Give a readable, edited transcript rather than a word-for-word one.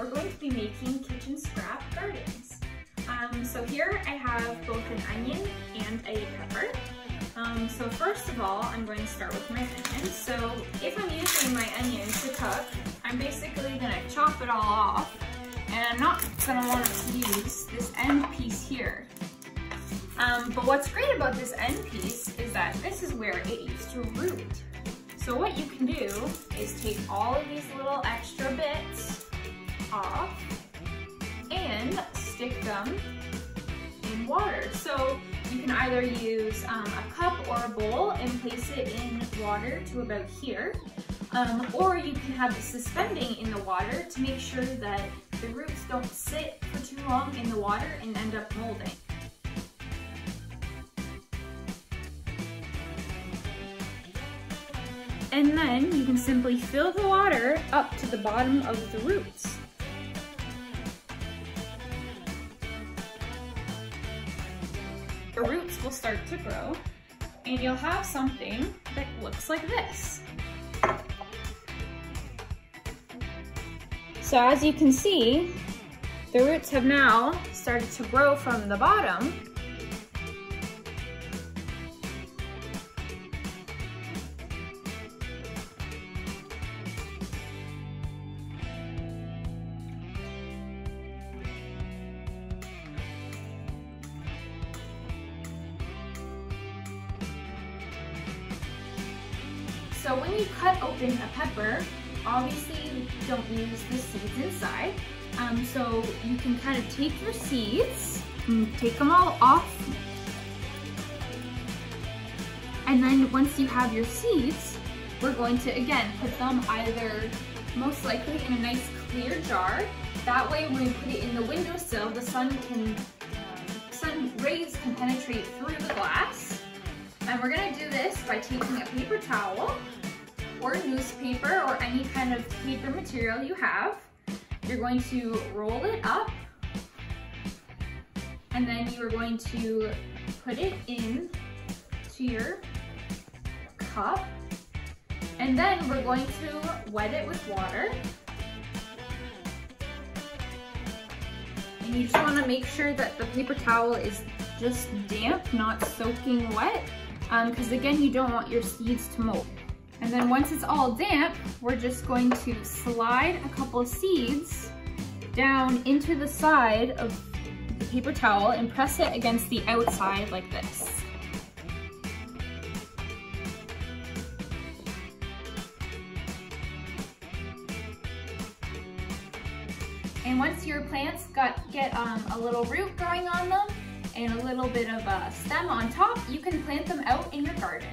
we're going to be making kitchen scrap gardens. So here I have both an onion and a pepper. So first of all, I'm going to start with my onions. So if I'm using my onions to cook, I'm basically going to chop it all off, and I'm not going to want to use this end piece here. But what's great about this end piece is that this is where it used to root. So what you can do is take all of these little extra bits off and stick them in water. So you can either use a cup or a bowl and place it in water to about here, or you can have it suspending in the water to make sure that the roots don't sit for too long in the water and end up molding. And then you can simply fill the water up to the bottom of the roots. The roots will start to grow, and you'll have something that looks like this. So as you can see, the roots have now started to grow from the bottom. So when you cut open a pepper, obviously you don't use the seeds inside. So you can kind of take your seeds and take them all off. And then once you have your seeds, we're going to again put them either most likely in a nice clear jar. That way when we put it in the windowsill, the sun rays can penetrate through the glass. And we're gonna do this by taking a paper towel or newspaper or any kind of paper material you have. You're going to roll it up, and then you are going to put it in to your cup, and then we're going to wet it with water. And you just wanna make sure that the paper towel is just damp, not soaking wet. Because again, you don't want your seeds to mold. And then once it's all damp, we're just going to slide a couple of seeds down into the side of the paper towel and press it against the outside like this. And once your plants get a little root growing on them, and a little bit of a stem on top, you can plant them out in your garden.